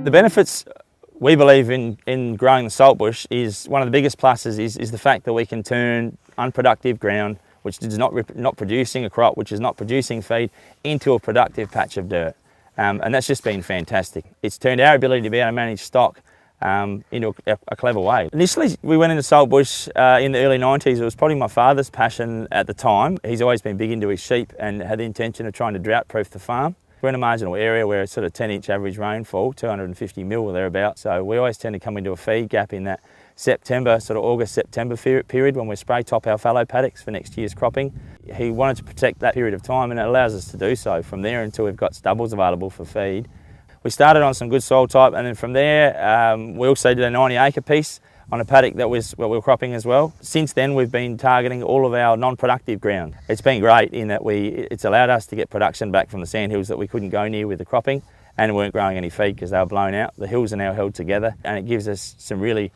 The benefits we believe in growing the saltbush is one of the biggest pluses is the fact that we can turn unproductive ground, which is not producing a crop, which is not producing feed, into a productive patch of dirt. And that's just been fantastic. It's turned our ability to be able to manage stock into a clever way. Initially, we went into saltbush in the early 90s. It was probably my father's passion at the time. He's always been big into his sheep and had the intention of trying to drought-proof the farm. We're in a marginal area where it's sort of 10-inch average rainfall, 250 mil or thereabouts. So we always tend to come into a feed gap in that September, sort of August-September period when we spray top our fallow paddocks for next year's cropping. He wanted to protect that period of time, and it allows us to do so from there until we've got stubbles available for feed. We started on some good soil type, and then from there we also did a 90-acre piece on a paddock that was what we were cropping as well. Since then, we've been targeting all of our non-productive ground. It's been great in that it's allowed us to get production back from the sandhills that we couldn't go near with the cropping and weren't growing any feed because they were blown out. The hills are now held together, and it gives us some really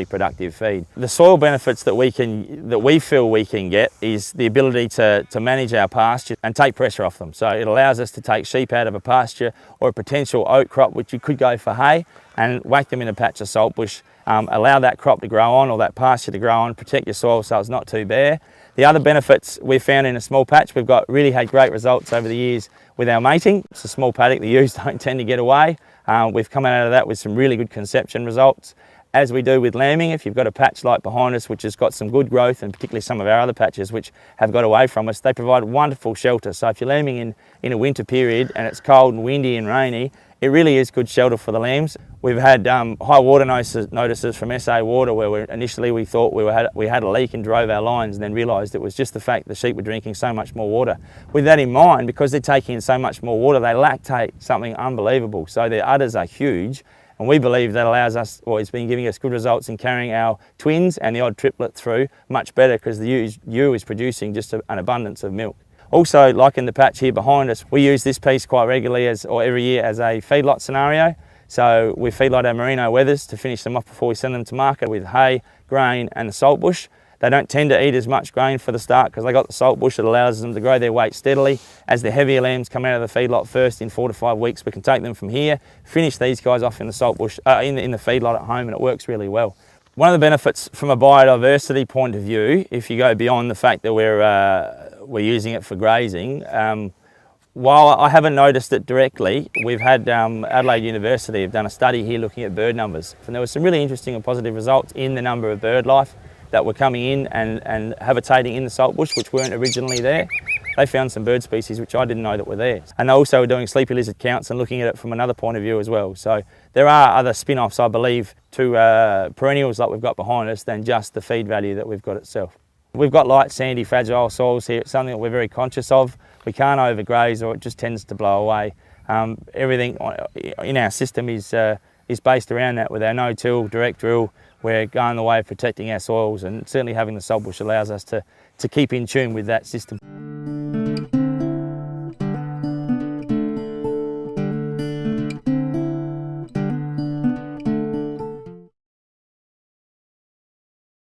productive feed. The soil benefits that we feel we can get is the ability to manage our pasture and take pressure off them. So it allows us to take sheep out of a pasture or a potential oat crop, which you could go for hay, and whack them in a patch of saltbush. Allow that crop to grow on or that pasture to grow on, protect your soil so it's not too bare. The other benefits we've found in a small patch, we've really had great results over the years with our mating. It's a small paddock, the ewes don't tend to get away. We've come out of that with some really good conception results. As we do with lambing, if you've got a patch like behind us which has got some good growth, and particularly some of our other patches which have got away from us, they provide wonderful shelter. So if you're lambing in a winter period and it's cold and windy and rainy, it really is good shelter for the lambs. We've had high water notices from SA Water where initially we thought we had a leak and drove our lines, and then realised it was just the fact the sheep were drinking so much more water. With that in mind, because they're taking in so much more water, they lactate something unbelievable. So their udders are huge, and we believe that allows us, or it's been giving us good results in carrying our twins and the odd triplet through much better because the ewe is producing just an abundance of milk. Also, like in the patch here behind us, we use this piece quite regularly or every year as a feedlot scenario. So we feedlot our merino wethers to finish them off before we send them to market with hay, grain and the saltbush. They don't tend to eat as much grain for the start because they got the saltbush that allows them to grow their weight steadily. As the heavier lambs come out of the feedlot first in 4 to 5 weeks, we can take them from here, finish these guys off in the saltbush, in the feedlot at home, and it works really well. One of the benefits from a biodiversity point of view, if you go beyond the fact that we're using it for grazing, while I haven't noticed it directly, we've had Adelaide University have done a study here looking at bird numbers, and there were some really interesting and positive results in the number of bird life that were coming in and habitating in the saltbush, which weren't originally there. They found some bird species which I didn't know that were there. And they also were doing sleepy lizard counts and looking at it from another point of view as well. So there are other spin-offs, I believe, to perennials like we've got behind us than just the feed value that we've got itself. We've got light, sandy, fragile soils here. It's something that we're very conscious of. We can't overgraze or it just tends to blow away. Everything in our system is based around that. With our no-till, direct drill, we're going the way of protecting our soils, and certainly having the saltbush allows us to keep in tune with that system.